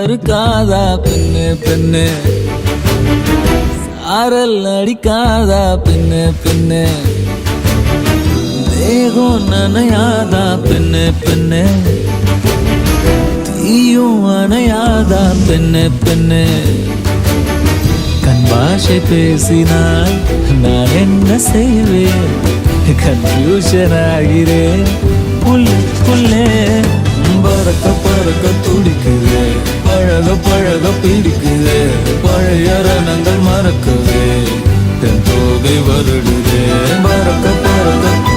இருக்காதா பெண்ணு பெண்ணு சாரல் அடிக்காதா பெண்ணு பெண்ணு தேகம் நனையாதா பெண்ணு பெண்ணு தீயும் அணையாதா பெண்ணு பெண்ணு கண் பாஷை பேசினால் நான் என்ன செய்வேன் கன்ஃபியூஷன் ஆகிறேன் புல்லே பறக்க பறக்க துடிக்குது பழக பழக பிடிக்குது பழைய ரணங்கள் மறக்குது தென் தோகை வருடுது பறக்க பறக்க